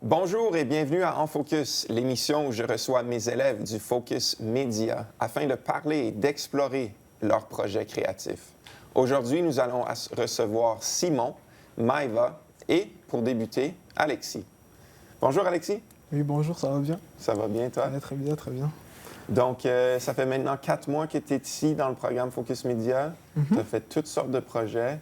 Bonjour et bienvenue à En Focus, l'émission où je reçois mes élèves du Focus Média afin de parler et d'explorer leurs projets créatifs. Aujourd'hui, nous allons recevoir Simon, Maëva et, pour débuter, Alexis. Bonjour Alexis. Oui, bonjour, ça va bien? Ça va bien, toi? Ouais, très bien, très bien. Donc, ça fait maintenant 4 mois que tu es ici dans le programme Focus Média. Tu as fait toutes sortes de projets.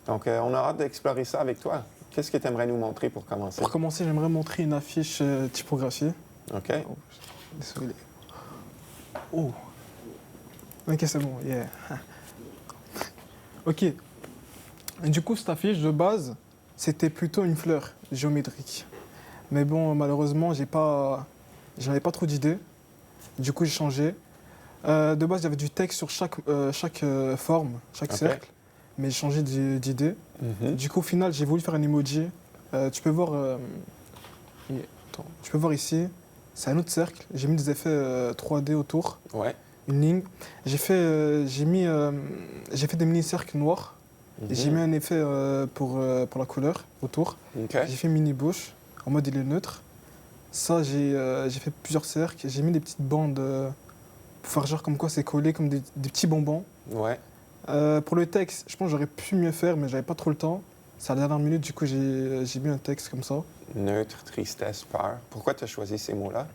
Donc, on a hâte d'explorer ça avec toi. Qu'est-ce que tu aimerais nous montrer pour commencer? Pour commencer, j'aimerais montrer une affiche typographiée. OK. Oh, désolé. Oh. Ok, c'est bon, yeah. Ok. Du coup, cette affiche, de base, c'était plutôt une fleur géométrique. Mais bon, malheureusement, j'avais pas trop d'idées. Du coup, j'ai changé. De base, il y avait du texte sur chaque forme, chaque Ok. cercle. Mais j'ai changé d'idée. Mhm. Du coup, au final, j'ai voulu faire un emoji. Tu peux voir, attends, tu peux voir ici, c'est un autre cercle. J'ai mis des effets 3D autour, Ouais. une ligne. J'ai fait des mini-cercles noirs. Et j'ai mis un effet pour la couleur autour. OK. J'ai fait une mini-bouche, en mode il est neutre. Ça, j'ai fait plusieurs cercles. J'ai mis des petites bandes pour faire genre comme quoi c'est collé, comme des petits bonbons. Ouais. Pour le texte, je pense que j'aurais pu mieux faire, mais j'avais pas trop le temps. C'est à la dernière minute, du coup, j'ai mis un texte comme ça. Neutre, tristesse, peur. Pourquoi tu as choisi ces mots-là?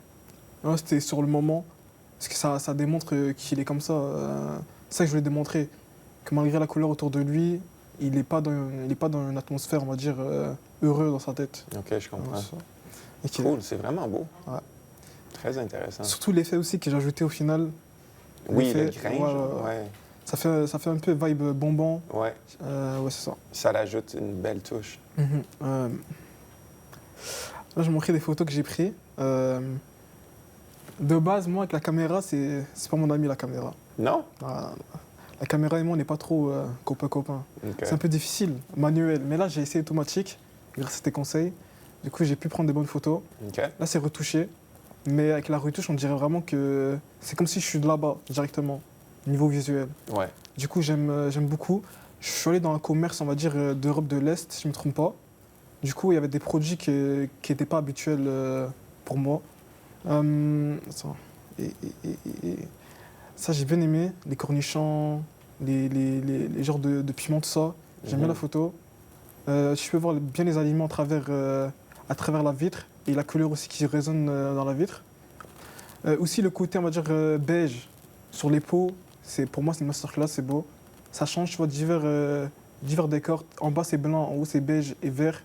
Ouais, c'était sur le moment, parce que ça démontre qu'il est comme ça. C'est ça que je voulais démontrer, que malgré la couleur autour de lui, il n'est pas dans une atmosphère, on va dire, heureux dans sa tête. OK, je comprends. Ouais, ça. Ok. Cool, c'est vraiment beau. Ouais. Très intéressant. Surtout l'effet aussi que j'ai ajouté au final. Oui, le l'effet, grain, ouais, genre, ouais. ouais. Ça fait un peu vibe bonbon. Ouais. Ouais, c'est ça. Ça rajoute une belle touche. Là, je vais montrer des photos que j'ai prises. De base, moi, avec la caméra, c'est pas mon ami, la caméra. Non? Ah, la caméra et moi, on n'est pas trop copains-copains. OK. C'est un peu difficile, manuel. Mais là, j'ai essayé automatique, grâce à tes conseils. Du coup, j'ai pu prendre des bonnes photos. OK. Là, c'est retouché. Mais avec la retouche, on dirait vraiment que c'est comme si je suis de là-bas, directement, niveau visuel. Ouais. Du coup, j'aime beaucoup. Je suis allé dans un commerce, on va dire, d'Europe de l'Est, si je ne me trompe pas. Du coup, il y avait des produits qui n'étaient pas habituels pour moi. Attends. Ça, j'ai bien aimé. Les cornichons, les genres de piments, tout ça. J'aime bien la photo. Tu peux voir bien les aliments à travers la vitre et la couleur aussi qui résonne dans la vitre. Aussi, le côté, on va dire, beige sur les peaux, pour moi, c'est une masterclass, c'est beau. Ça change, tu vois, divers décors. En bas, c'est blanc, en haut, c'est beige et vert.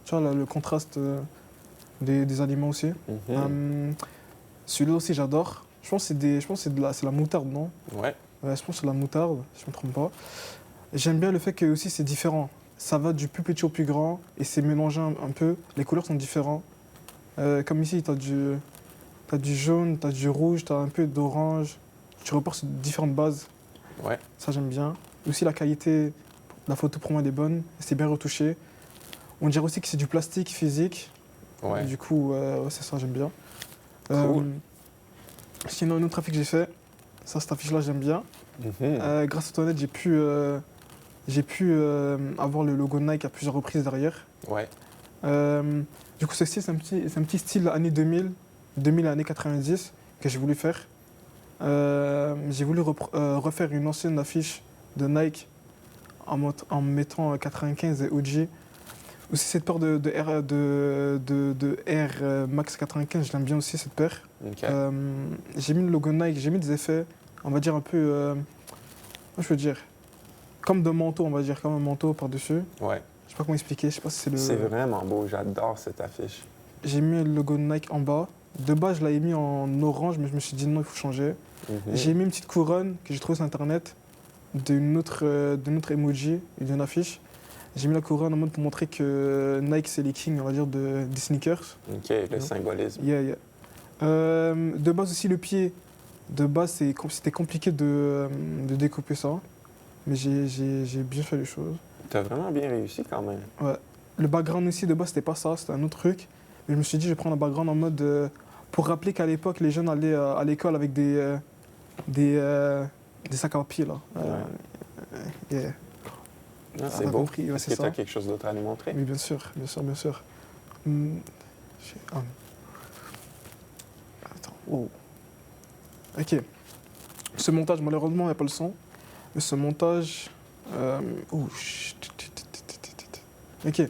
Tu vois, là, le contraste des aliments aussi. Celui-là aussi, j'adore. Je pense que c'est la moutarde, non? Ouais. Ouais, je pense que c'est la moutarde, si je ne me trompe pas. J'aime bien le fait que aussi c'est différent. Ça va du plus petit au plus grand et c'est mélangé un peu. Les couleurs sont différentes. Comme ici, tu as du jaune, tu as du rouge, tu as un peu d'orange. Tu repars sur différentes bases. Ouais. Ça, j'aime bien. Aussi, la qualité de la photo, pour moi, elle est bonne. C'est bien retouché. On dirait aussi que c'est du plastique physique. Ouais. Du coup, ouais, c'est ça, j'aime bien. Cool. Sinon, une autre affiche que j'ai fait, cette affiche-là, j'aime bien. Grâce à Toinette, j'ai pu avoir le logo Nike à plusieurs reprises derrière. Ouais. Du coup, ceci, c'est un petit style années 2000 années 90 que j'ai voulu faire. J'ai voulu refaire une ancienne affiche de Nike en mettant 95 et OG. Aussi cette paire de Air Max 95, je l'aime bien aussi cette paire. OK. J'ai mis le logo Nike, j'ai mis des effets, on va dire un peu, je veux dire, comme d'un manteau, on va dire, comme un manteau par-dessus. Ouais. Je sais pas comment expliquer, je sais pas si c'est le... C'est vraiment beau. J'adore cette affiche. J'ai mis le logo Nike en bas. De base, je l'avais mis en orange, mais je me suis dit non, il faut changer. J'ai mis une petite couronne que j'ai trouvée sur Internet d'une autre emoji et d'une affiche. J'ai mis la couronne en mode pour montrer que Nike, c'est les kings, on va dire, des sneakers. OK, le symbolisme. Yeah. De base aussi, le pied. De base, c'était compliqué de découper ça. Mais j'ai bien fait les choses. T'as vraiment bien réussi quand même. Ouais. Le background aussi, de base, c'était pas ça, c'était un autre truc. Mais je me suis dit, je vais prendre un background en mode... pour rappeler qu'à l'époque, les jeunes allaient à l'école avec des sacs à papier, là. Yeah. Non, On c'est a beau. compris, ouais, Est-ce c'est que tu as ça. quelque chose d'autre à nous montrer? Oui, bien sûr. Attends. Oh. Ok. Ce montage, malheureusement, il n'y a pas le son. Mais ce montage. Ok.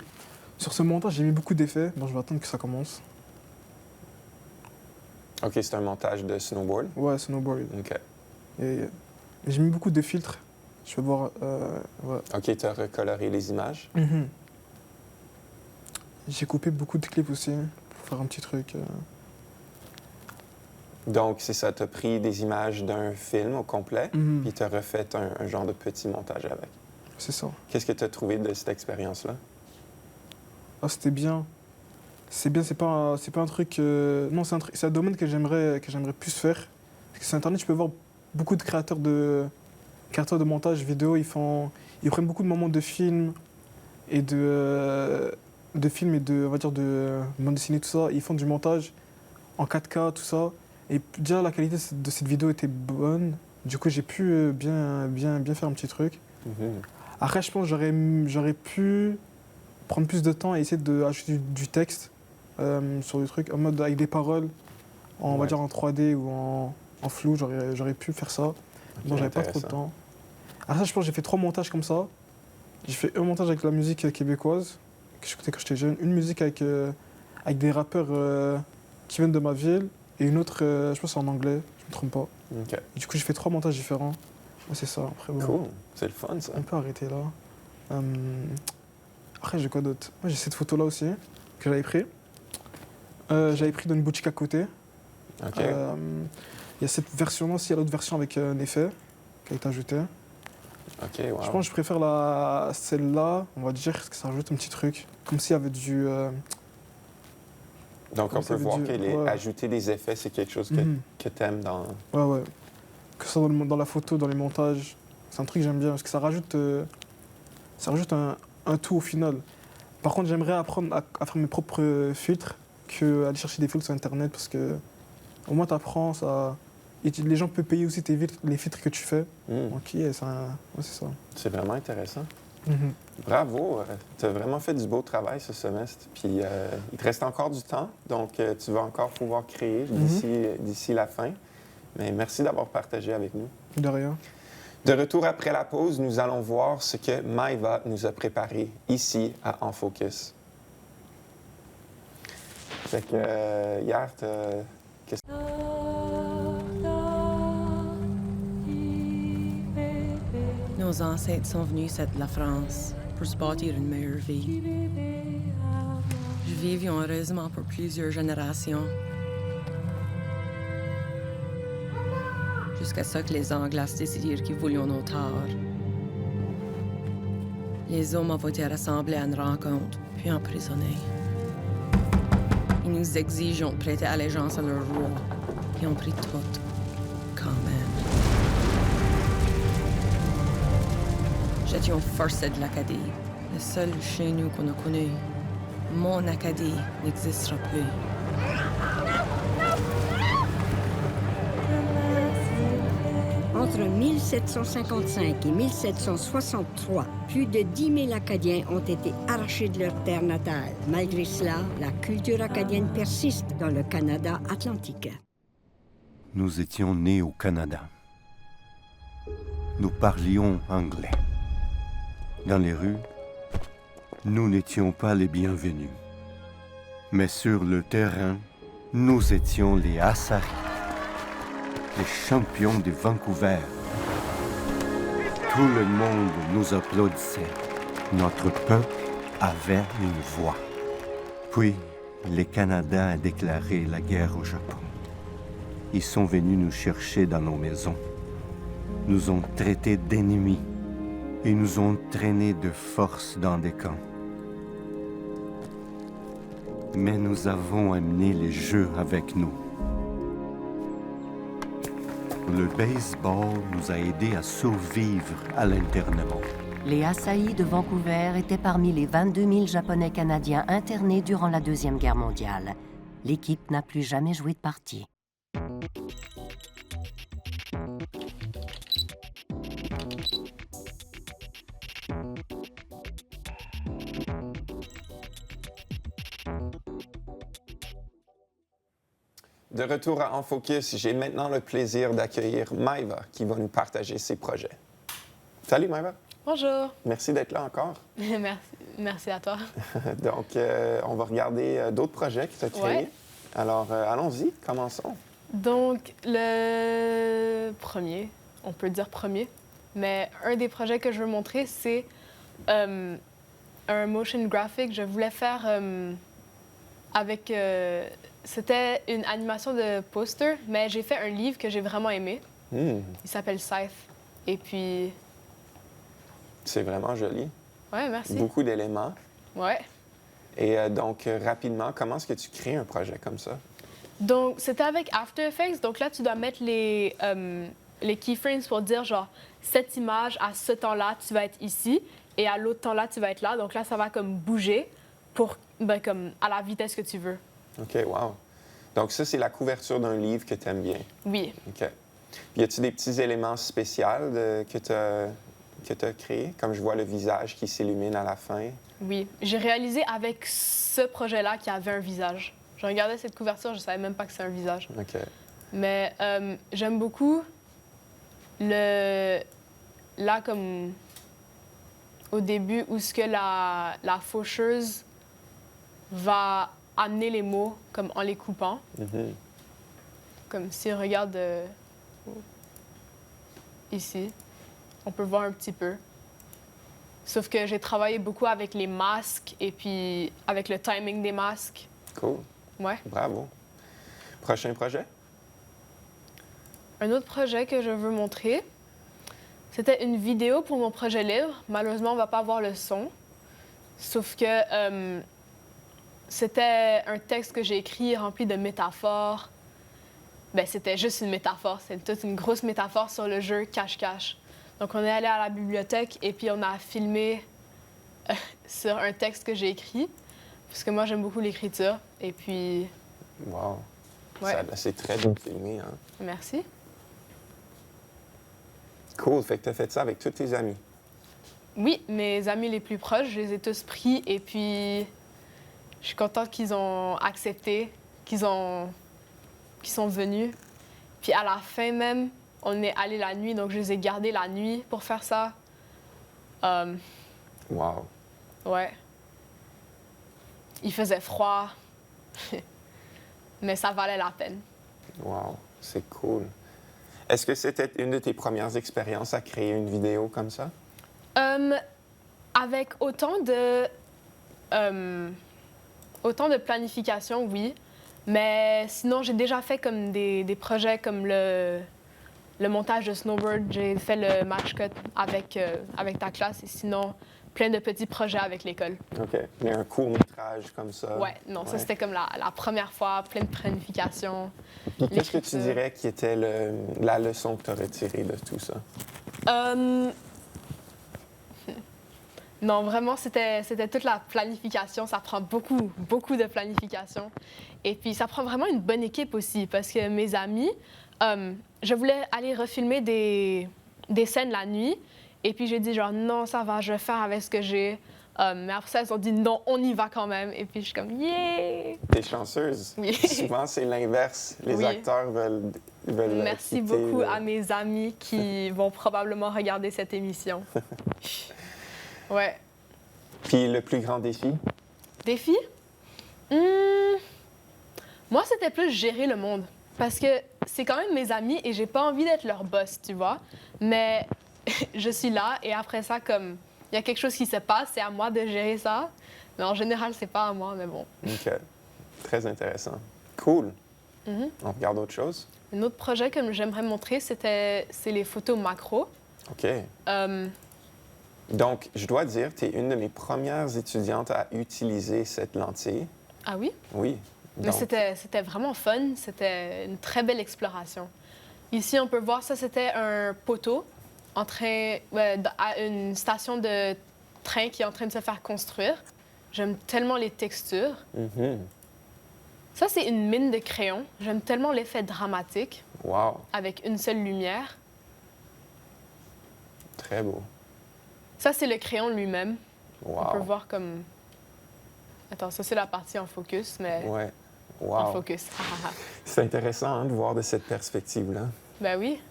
Sur ce montage, j'ai mis beaucoup d'effets. Bon, je vais attendre que ça commence. OK, c'est un montage de snowboard. Ouais, snowboard. OK. Et j'ai mis beaucoup de filtres. Je vais voir. Ouais. OK, tu as recoloré les images. J'ai coupé beaucoup de clips aussi pour faire un petit truc. Donc, c'est ça, tu as pris des images d'un film au complet, puis tu as refait un genre de petit montage avec. C'est ça. Qu'est-ce que tu as trouvé de cette expérience-là? Ah, c'était bien. C'est bien, c'est pas un truc. Non, c'est un domaine que j'aimerais plus faire. Parce que sur Internet, tu peux voir beaucoup de créateurs de montage vidéo. Ils prennent beaucoup de moments de films et de on va dire de bande dessinée, tout ça. Ils font du montage en 4K, tout ça. Et déjà, la qualité de cette vidéo était bonne. Du coup, j'ai pu bien faire un petit truc. Après, je pense que j'aurais pu prendre plus de temps et essayer d'ajouter du texte sur le truc, en mode avec des paroles, on va dire en 3D ou en flou. J'aurais pu faire ça. Bon, j'avais pas trop de temps. Après, je pense que j'ai fait 3 montages comme ça. J'ai fait un montage avec la musique québécoise, que j'écoutais quand j'étais jeune. Une musique avec des rappeurs qui viennent de ma ville. Et une autre, je pense, en anglais, je me trompe pas. OK. Et du coup, j'ai fait 3 montages différents. Ouais, c'est ça. Après, bon, Cool. C'est le fun, ça. on peut arrêter là. Après, j'ai quoi d'autre? Moi, j'ai cette photo-là aussi, que j'avais pris. J'avais pris dans une boutique à côté. OK. Il y a cette version-là aussi, il y a l'autre version avec un effet qui a été ajouté. OK, wow. Je pense que je préfère celle-là, on va dire, parce que ça rajoute un petit truc. Comme s'il y avait du... Donc, on peut voir que ajouter des effets, c'est quelque chose que tu aimes dans... Ouais. Que ce soit dans la photo, dans les montages. C'est un truc que j'aime bien, parce que ça rajoute un tout au final. Par contre, j'aimerais apprendre à faire mes propres filtres qu'aller chercher des filtres sur Internet, parce que au moins, tu apprends ça... Et les gens peuvent payer aussi les filtres que tu fais. Ok, c'est ça. C'est vraiment intéressant. Bravo, tu as vraiment fait du beau travail ce semestre. Puis il te reste encore du temps, donc tu vas encore pouvoir créer d'ici la fin. Mais merci d'avoir partagé avec nous. De rien. De retour après la pause, nous allons voir ce que Maëva nous a préparé ici à En Focus. Fait que hier, qu'est-ce que... Nos ancêtres sont venus de la France pour se bâtir une meilleure vie. Nous vivions heureusement pour plusieurs générations. Jusqu'à ce que les Anglais décidèrent qu'ils voulaient nos terres. Les hommes ont été rassemblés à une rencontre, puis emprisonnés. Ils nous exigeons de prêter allégeance à leur roi, puis ont pris tout, quand même. J'étais forcé de l'Acadie, le seul chez nous qu'on a connu. Mon Acadie n'existera plus. Entre 1755 et 1763, plus de 10 000 Acadiens ont été arrachés de leur terre natale. Malgré cela, la culture acadienne persiste dans le Canada atlantique. Nous étions nés au Canada. Nous parlions anglais. Dans les rues, nous n'étions pas les bienvenus. Mais sur le terrain, nous étions les Assaris, les champions de Vancouver. Tout le monde nous applaudissait. Notre peuple avait une voix. Puis, le Canada a déclaré la guerre au Japon. Ils sont venus nous chercher dans nos maisons, nous ont traités d'ennemis et nous ont traînés de force dans des camps. Mais nous avons amené les jeux avec nous. Le baseball nous a aidés à survivre à l'internement. Les Assaillis de Vancouver étaient parmi les 22 000 Japonais canadiens internés durant la Deuxième Guerre mondiale. L'équipe n'a plus jamais joué de partie. De retour à En Focus, j'ai maintenant le plaisir d'accueillir Maëva qui va nous partager ses projets. Salut Maëva. Bonjour. Merci d'être là encore. Merci à toi. Donc, on va regarder d'autres projets que tu as créés. Ouais. Alors, allons-y, commençons. Donc, le premier, on peut dire premier, mais un des projets que je veux montrer, c'est un motion graphic. Je voulais faire avec... c'était une animation de poster, mais j'ai fait un livre que j'ai vraiment aimé. Il s'appelle Scythe. Et puis... C'est vraiment joli. Ouais, merci. Beaucoup d'éléments. Ouais. Et donc, rapidement, comment est-ce que tu crées un projet comme ça? Donc, c'était avec After Effects. Donc là, tu dois mettre les keyframes pour dire, genre, cette image, à ce temps-là, tu vas être ici, et à l'autre temps-là, tu vas être là. Donc là, ça va comme bouger pour, comme à la vitesse que tu veux. OK, wow. Donc, ça, c'est la couverture d'un livre que tu aimes bien. Oui. OK. Puis, y a-tu des petits éléments spéciaux que tu as créés? Comme je vois le visage qui s'illumine à la fin. Oui. J'ai réalisé avec ce projet-là qu'il y avait un visage. Je regardais cette couverture, je savais même pas que c'est un visage. OK. Mais j'aime beaucoup là, comme au début, où ce que la faucheuse va amener les mots comme en les coupant. Mhm. Comme si on regarde ici, on peut voir un petit peu. Sauf que j'ai travaillé beaucoup avec les masques et puis avec le timing des masques. Cool. Ouais. Bravo. Prochain projet? Un autre projet que je veux montrer, c'était une vidéo pour mon projet livre. Malheureusement, on va pas avoir le son. Sauf que c'était un texte que j'ai écrit rempli de métaphores. Ben, c'était juste une métaphore. C'est toute une grosse métaphore sur le jeu Cache-Cache. Donc, on est allé à la bibliothèque et puis on a filmé sur un texte que j'ai écrit. Parce que moi, j'aime beaucoup l'écriture. Et puis... Wow. Ouais. C'est très bien filmé, hein? Merci. Cool. Fait que tu as fait ça avec tous tes amis. Oui, mes amis les plus proches, je les ai tous pris. Et puis, je suis contente qu'ils ont accepté, qu'ils sont venus. Puis à la fin même, on est allé la nuit, donc je les ai gardés la nuit pour faire ça. Wow. Ouais. Il faisait froid, mais ça valait la peine. Wow. C'est cool. Est-ce que c'était une de tes premières expériences à créer une vidéo comme ça? Avec autant de planification, oui. Mais sinon, j'ai déjà fait comme des projets comme le montage de snowboard. J'ai fait le match cut avec ta classe et sinon, plein de petits projets avec l'école. OK. Mais un court-métrage comme ça? Ouais, non, ça c'était comme la première fois, plein de planification. Puis qu'est-ce que tu dirais qui était la leçon que tu aurais tirée de tout ça? Non, vraiment, c'était toute la planification. Ça prend beaucoup, beaucoup de planification. Et puis, ça prend vraiment une bonne équipe aussi, parce que mes amis, je voulais aller refilmer des scènes la nuit. Et puis, j'ai dit, genre, non, ça va, je vais faire avec ce que j'ai. Mais après ça, ils ont dit, non, on y va quand même. Et puis, je suis comme, yeah! T'es chanceuse. Oui. Souvent, c'est l'inverse. Les Oui. acteurs veulent Merci quitter beaucoup à mes amis qui vont probablement regarder cette émission. Ouais. Puis le plus grand défi? Défi? Moi, c'était plus gérer le monde. Parce que c'est quand même mes amis et j'ai pas envie d'être leur boss, tu vois. Mais je suis là et après ça, comme il y a quelque chose qui se passe, c'est à moi de gérer ça. Mais en général, c'est pas à moi, mais bon. OK. Très intéressant. Cool. Mhm. On regarde autre chose? Un autre projet que j'aimerais montrer, c'est les photos macro. OK. Donc, je dois dire, tu es une de mes premières étudiantes à utiliser cette lentille. Ah oui? Oui. Mais Donc, c'était vraiment fun. C'était une très belle exploration. Ici, on peut voir ça, c'était un poteau à une station de train qui est en train de se faire construire. J'aime tellement les textures. mhm. Ça, c'est une mine de crayon. J'aime tellement l'effet dramatique Wow. avec une seule lumière. Très beau. Ça, c'est le crayon lui-même. On peut Wow. voir comme... Attends, ça, c'est la partie en focus, mais... Ouais. en Wow. focus. C'est intéressant hein, de voir de cette perspective-là. Ben oui.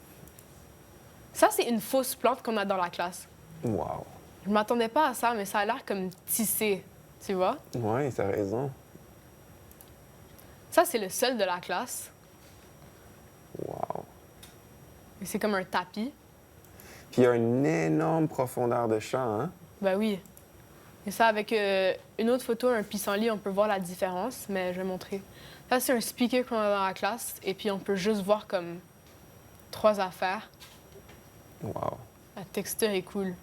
Ça, c'est une fausse plante qu'on a dans la classe. Wow. Je m'attendais pas à ça, mais ça a l'air comme tissé, tu vois? Oui, t'as raison. Ça, c'est le seul de la classe. Wow. Et c'est comme un tapis. Puis il y a une énorme profondeur de champ, hein? Ben oui. Et ça, avec une autre photo, un pissenlit, on peut voir la différence, mais je vais montrer. Ça, c'est un speaker qu'on a dans la classe, et puis on peut juste voir comme 3 affaires. Wow. La texture est cool.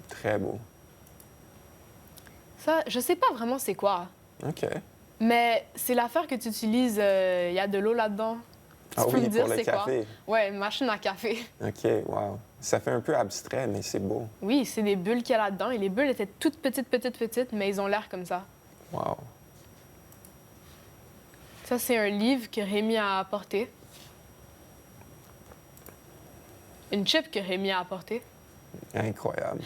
Très beau. Ça, je sais pas vraiment c'est quoi, OK. mais c'est l'affaire que tu utilises, il y a de l'eau là-dedans. Ah Tu peux oui, me dire pour le c'est quoi? café. Ouais, une machine à café. OK, wow. Ça fait un peu abstrait, mais c'est beau. Oui, c'est des bulles qu'il y a là-dedans, et les bulles étaient toutes petites, mais ils ont l'air comme ça. Wow. Ça, c'est un livre que Rémi a apporté. Une chip que Rémi a apportée. Incroyable.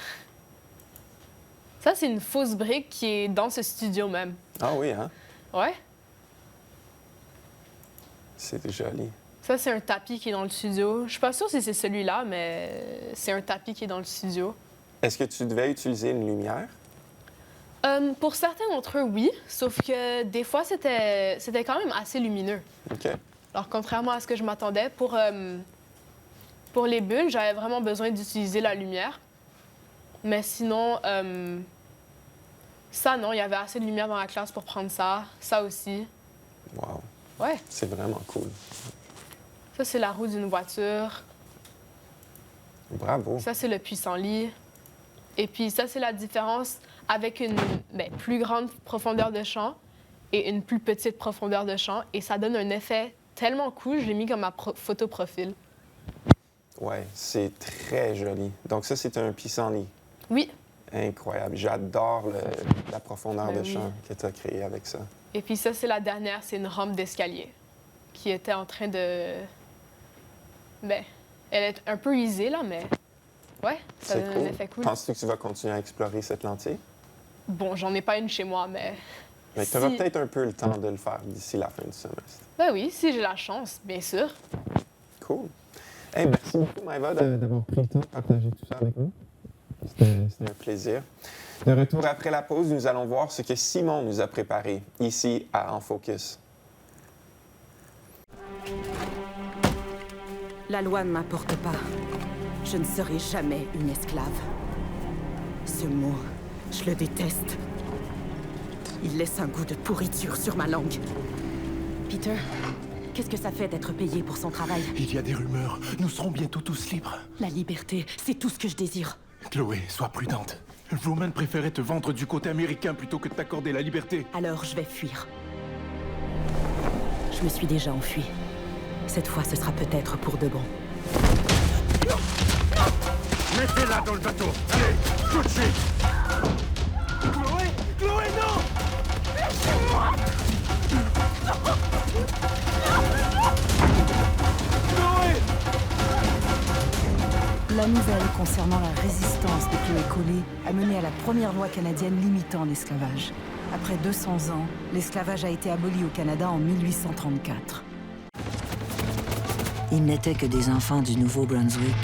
Ça, c'est une fausse brique qui est dans ce studio même. Ah oui, hein? Ouais. C'est joli. Ça, c'est un tapis qui est dans le studio. Je suis pas sûre si c'est celui-là, mais c'est un tapis qui est dans le studio. Est-ce que tu devais utiliser une lumière? Pour certains d'entre eux, oui. Sauf que des fois, c'était quand même assez lumineux. OK. Alors, contrairement à ce que je m'attendais, pour les bulles, j'avais vraiment besoin d'utiliser la lumière. Mais sinon, ça, non, il y avait assez de lumière dans la classe pour prendre ça. Ça aussi. Wow. Ouais. C'est vraiment cool. Ça, c'est la roue d'une voiture. Bravo. Ça, c'est le pissenlit. Et puis, ça, c'est la différence avec une plus grande profondeur de champ et une plus petite profondeur de champ. Et ça donne un effet tellement cool, je l'ai mis comme ma photo profil. Ouais, c'est très joli. Donc ça, c'est un pissenlit. Oui. Incroyable. J'adore la profondeur Ben de oui. champ que tu as créé avec ça. Et puis ça, c'est la dernière, c'est une rampe d'escalier qui était en train de... elle est un peu usée, là, mais... Ouais, ça C'est donne cool. un effet cool. Penses-tu que tu vas continuer à explorer cette lentille? Bon, j'en ai pas une chez moi, mais... Mais tu auras peut-être un peu le temps de le faire d'ici la fin du semestre. Ben oui, si j'ai la chance, bien sûr. Cool. Hey, merci beaucoup, Maëva, d'avoir pris le temps de partager tout ça avec nous. C'était un plaisir. De retour après la pause, nous allons voir ce que Simon nous a préparé ici à En Focus. La loi ne m'importe pas. Je ne serai jamais une esclave. Ce mot, je le déteste. Il laisse un goût de pourriture sur ma langue. Peter, qu'est-ce que ça fait d'être payé pour son travail? Il y a des rumeurs. Nous serons bientôt tous libres. La liberté, c'est tout ce que je désire. Chloé, sois prudente. Roman préférait te vendre du côté américain plutôt que de t'accorder la liberté. Alors je vais fuir. Je me suis déjà enfuie. Cette fois, ce sera peut-être pour de bon. Mettez-la dans le bateau. Allez, tout de suite. Chloé, Chloé, non! Chloé! La nouvelle concernant la résistance de Chloé Collet a mené à la première loi canadienne limitant l'esclavage. Après 200 ans, l'esclavage a été aboli au Canada en 1834. Ils n'étaient que des enfants du Nouveau-Brunswick.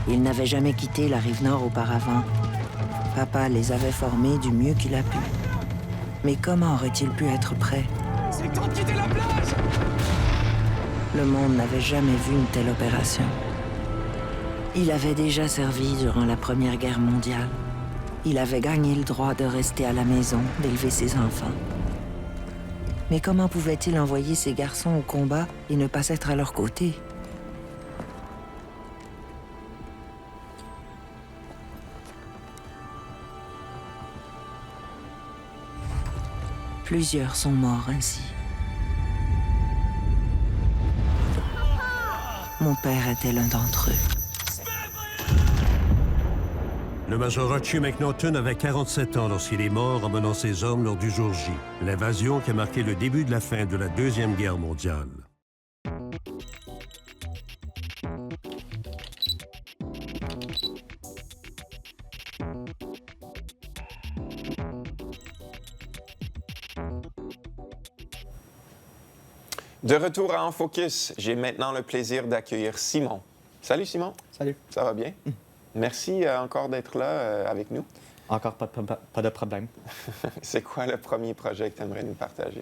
Ils n'avaient jamais quitté la rive nord auparavant. Papa les avait formés du mieux qu'il a pu. Mais comment aurait-il pu être prêt? C'est le temps de quitter la plage! Le monde n'avait jamais vu une telle opération. Il avait déjà servi durant la Première Guerre mondiale. Il avait gagné le droit de rester à la maison, d'élever ses enfants. Mais comment pouvait-il envoyer ces garçons au combat et ne pas être à leur côté? Plusieurs sont morts ainsi. Mon père était l'un d'entre eux. Le major Archie McNaughton avait 47 ans lorsqu'il est mort en menant ses hommes lors du jour J, l'invasion qui a marqué le début de la fin de la Deuxième Guerre mondiale. De retour à En Focus, j'ai maintenant le plaisir d'accueillir Simon. Salut Simon. Salut. Ça va bien? Merci encore d'être là avec nous. Encore pas de problème. C'est quoi le premier projet que tu aimerais nous partager?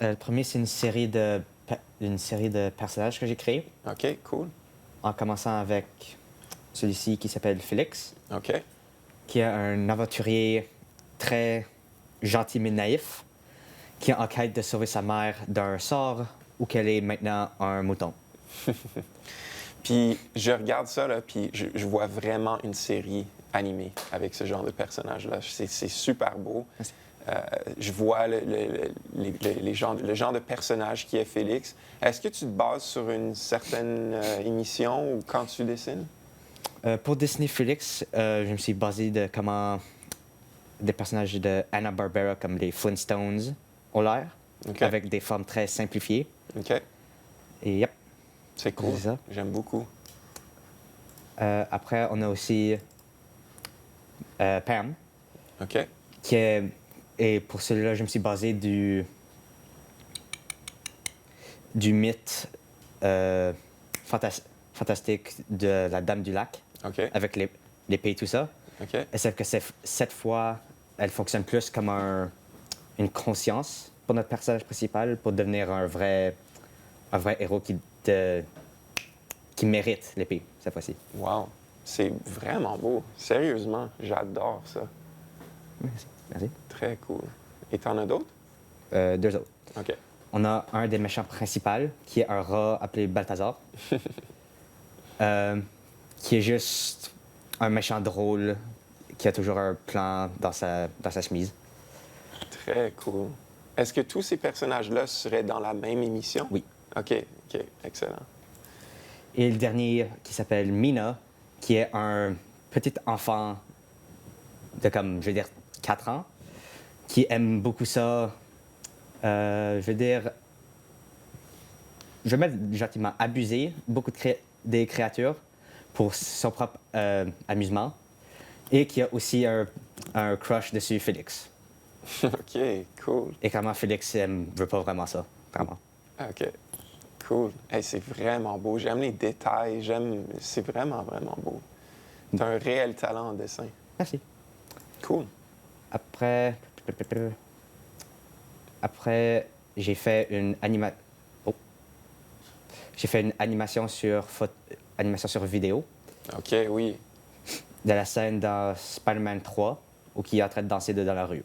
Le premier, c'est une série de personnages que j'ai créés. OK, cool. En commençant avec celui-ci qui s'appelle Félix. OK. Qui est un aventurier très gentil mais naïf, qui est en quête de sauver sa mère d'un sort où qu'elle est maintenant un mouton. Puis je regarde ça, là, puis je vois vraiment une série animée avec ce genre de personnage-là. C'est super beau. Je vois le genre de personnage qui est Félix. Est-ce que tu te bases sur une certaine émission ou quand tu dessines? Pour dessiner Félix, je me suis basé de comment des personnages de Hanna-Barbera comme les Flintstones ont l'air, avec des formes très simplifiées. OK. Et yep. C'est cool. J'aime beaucoup. Après, on a aussi Pam. OK. Qui est... Et pour celui-là, je me suis basé du mythe fantastique de la Dame du Lac, avec l'épée et tout ça. Et c'est que cette fois, elle fonctionne plus comme une conscience pour notre personnage principal, pour devenir un vrai héros qui mérite l'épée, cette fois-ci. Wow! C'est vraiment beau. Sérieusement, j'adore ça. Merci. Très cool. Et t'en as d'autres? 2 autres. OK. On a un des méchants principaux, qui est un rat appelé Balthazar, qui est juste un méchant drôle, qui a toujours un plan dans sa chemise. Très cool. Est-ce que tous ces personnages-là seraient dans la même émission? Oui. OK, excellent. Et le dernier, qui s'appelle Mina, qui est un petit enfant de, comme, je vais dire, 4 ans, qui aime beaucoup ça. Je vais mettre gentiment abuser beaucoup des créatures pour son propre amusement, et qui a aussi un crush dessus Félix. OK, cool. Et clairement, Félix ne veut pas vraiment ça, vraiment. OK, cool. Hey, c'est vraiment beau. J'aime les détails. C'est vraiment, vraiment beau. Tu as un réel talent en dessin. Merci. Cool. Après, j'ai fait une animation sur vidéo. OK, oui. De la scène dans Spider-Man 3, où il est en train de danser dans la rue.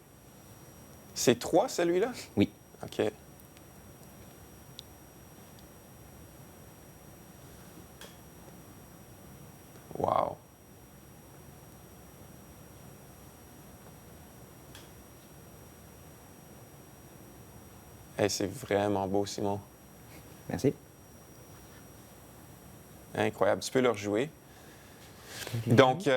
C'est 3, celui-là? Oui. OK. Wow. Hey, c'est vraiment beau, Simon. Merci. Incroyable. Tu peux le rejouer. Donc,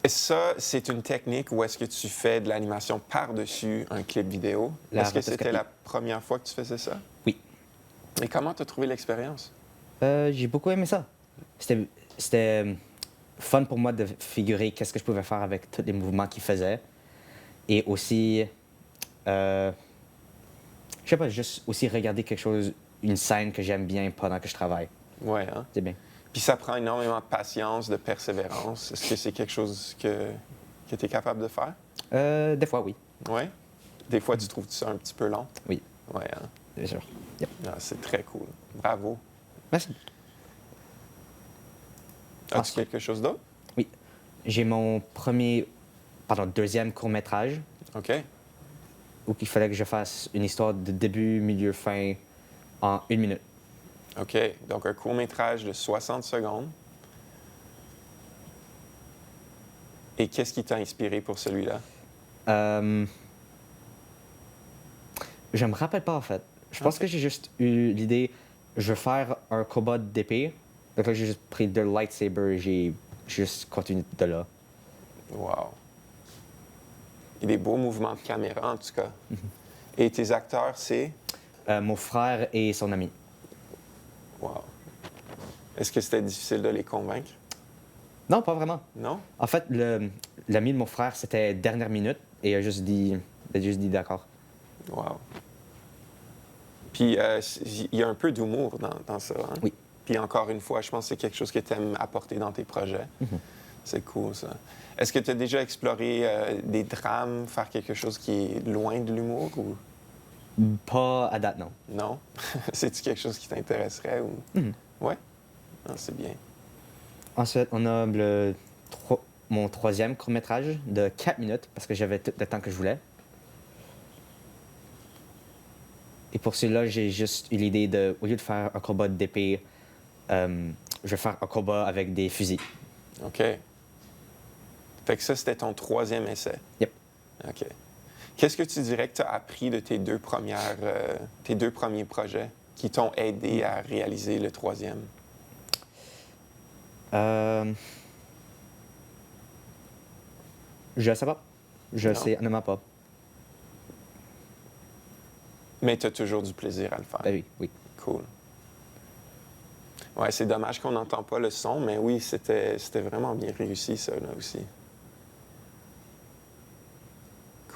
ça, c'est une technique où est-ce que tu fais de l'animation par-dessus un clip vidéo? Est-ce que c'était la première fois que tu faisais ça? Oui. Et comment tu as trouvé l'expérience? J'ai beaucoup aimé ça. C'était fun pour moi de figurer qu'est-ce que je pouvais faire avec tous les mouvements qu'il faisait. Et aussi, je sais pas, juste aussi regarder quelque chose, une scène que j'aime bien pendant que je travaille. Ouais, hein? C'est bien. Puis ça prend énormément de patience, de persévérance. Est-ce que c'est quelque chose que tu es capable de faire? Des fois, oui. Oui? Des fois, tu trouves ça un petit peu long? Oui. Oui, hein? Bien sûr. Yep. Ah, c'est très cool. Bravo. Merci. As-tu quelque chose d'autre? Oui. J'ai mon deuxième court-métrage. OK. Où il fallait que je fasse une histoire de début, milieu, fin en 1 minute. OK. Donc, un court-métrage de 60 secondes. Et qu'est-ce qui t'a inspiré pour celui-là? Je me rappelle pas, en fait. Je pense que j'ai juste eu l'idée, je veux faire un combat d'épée. Donc là, j'ai juste pris 2 lightsabers et j'ai juste continué de là. Wow. Il y a des beaux mouvements de caméra, en tout cas. Et tes acteurs, c'est? Mon frère et son ami. Wow. Est-ce que c'était difficile de les convaincre? Non, pas vraiment. Non? En fait, l'ami de mon frère, c'était dernière minute et il a juste dit d'accord. Wow. Puis il y a un peu d'humour dans ça. Hein? Oui. Puis encore une fois, je pense que c'est quelque chose que tu aimes apporter dans tes projets. C'est cool, ça. Est-ce que tu as déjà exploré des drames, faire quelque chose qui est loin de l'humour? Ou... Pas à date, non. Non? C'est-tu quelque chose qui t'intéresserait? Ou... Oui? Ah, c'est bien. Ensuite, on a mon troisième court-métrage de 4 minutes, parce que j'avais tout le temps que je voulais. Et pour celui-là, j'ai juste eu l'idée de, au lieu de faire un combat d'épée, je vais faire un combat avec des fusils. OK. Fait que ça, c'était ton troisième essai? Yep. OK. Qu'est-ce que tu dirais que tu as appris de tes deux premiers projets qui t'ont aidé à réaliser le troisième? Je sais pas. Je sais honnêtement pas. Mais tu as toujours du plaisir à le faire? Ben oui, oui. Cool. Ouais, c'est dommage qu'on n'entend pas le son, mais oui, c'était vraiment bien réussi, ça, là aussi.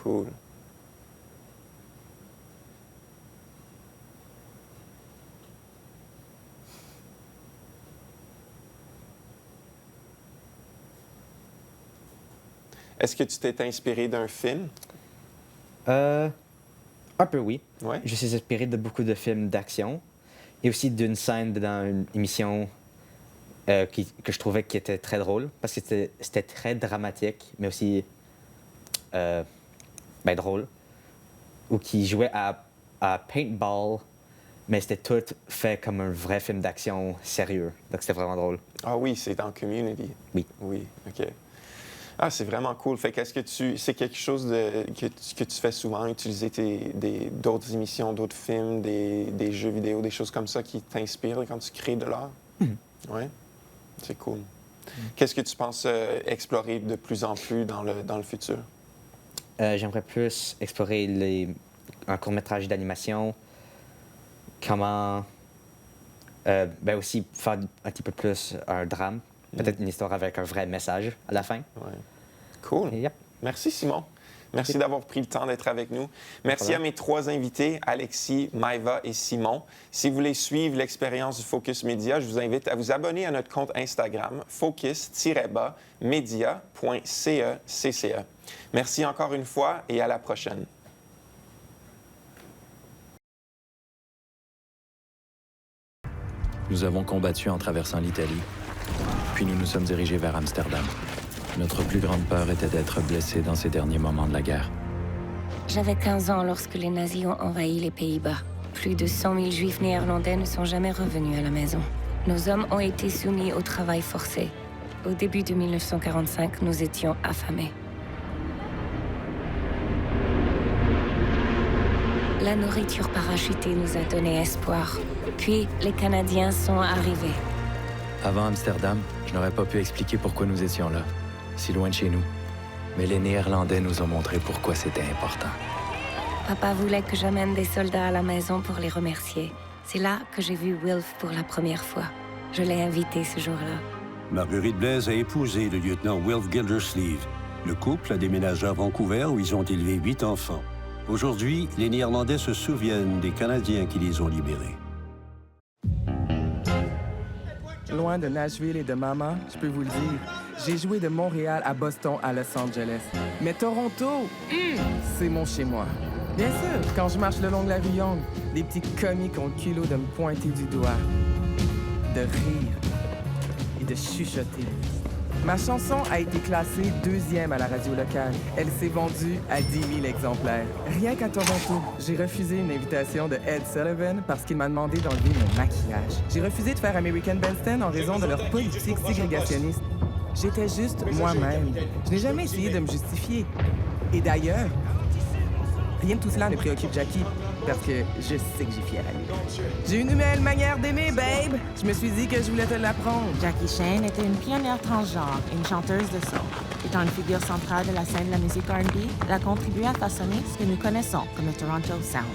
Cool. Est-ce que tu t'es inspiré d'un film? Un peu, oui. Ouais. Je suis inspiré de beaucoup de films d'action et aussi d'une scène dans une émission que je trouvais qui était très drôle parce que c'était très dramatique, mais aussi drôle, ou qui jouait à paintball, mais c'était tout fait comme un vrai film d'action sérieux. Donc c'était vraiment drôle. Ah oui, c'est dans Community. Oui. Oui, OK. Ah, c'est vraiment cool. Fait qu'est-ce que c'est quelque chose que tu fais souvent, utiliser d'autres émissions, d'autres films, des jeux vidéo, des choses comme ça qui t'inspirent quand tu crées de l'art? Oui, c'est cool. Qu'est-ce que tu penses explorer de plus en plus dans le futur? J'aimerais plus explorer un court-métrage d'animation, comment aussi faire un petit peu plus un drame. Peut-être une histoire avec un vrai message à la fin. Ouais. Cool. Yep. Merci, Simon. Merci d'avoir pris le temps d'être avec nous. Merci à mes trois invités, Alexis, Maïva et Simon. Si vous voulez suivre l'expérience du Focus Média, je vous invite à vous abonner à notre compte Instagram, focus-media.cecce. Merci encore une fois et à la prochaine. Nous avons combattu en traversant l'Italie, puis nous nous sommes dirigés vers Amsterdam. Notre plus grande peur était d'être blessés dans ces derniers moments de la guerre. J'avais 15 ans lorsque les nazis ont envahi les Pays-Bas. Plus de 100 000 Juifs néerlandais ne sont jamais revenus à la maison. Nos hommes ont été soumis au travail forcé. Au début de 1945, nous étions affamés. La nourriture parachutée nous a donné espoir. Puis, les Canadiens sont arrivés. Avant Amsterdam, je n'aurais pas pu expliquer pourquoi nous étions là, si loin de chez nous. Mais les Néerlandais nous ont montré pourquoi c'était important. Papa voulait que j'amène des soldats à la maison pour les remercier. C'est là que j'ai vu Wilf pour la première fois. Je l'ai invité ce jour-là. Marguerite Blaise a épousé le lieutenant Wilf Gildersleeve. Le couple a déménagé à Vancouver où ils ont élevé 8 enfants. Aujourd'hui, les Néerlandais se souviennent des Canadiens qui les ont libérés. Loin de Nashville et de Maman, je peux vous le dire, j'ai joué de Montréal à Boston à Los Angeles. Mais Toronto, c'est mon chez-moi. Bien sûr, quand je marche le long de la rue Yonge, des petits comiques ont le culot de me pointer du doigt, de rire et de chuchoter. Ma chanson a été classée 2e à la radio locale. Elle s'est vendue à 10 000 exemplaires. Rien qu'à Toronto, j'ai refusé une invitation de Ed Sullivan parce qu'il m'a demandé d'enlever mon maquillage. J'ai refusé de faire American Bandstand en raison de leur politique ségrégationniste. J'étais juste moi-même. Je n'ai jamais essayé de me justifier. Et d'ailleurs, rien de tout cela ne préoccupe Jackie, parce que je sais que j'ai fière à lui. J'ai une nouvelle manière d'aimer, babe! Je me suis dit que je voulais te l'apprendre. Jackie Shane était une pionnière transgenre et une chanteuse de soul. Étant une figure centrale de la scène de la musique R&B, elle a contribué à façonner ce que nous connaissons comme le Toronto Sound.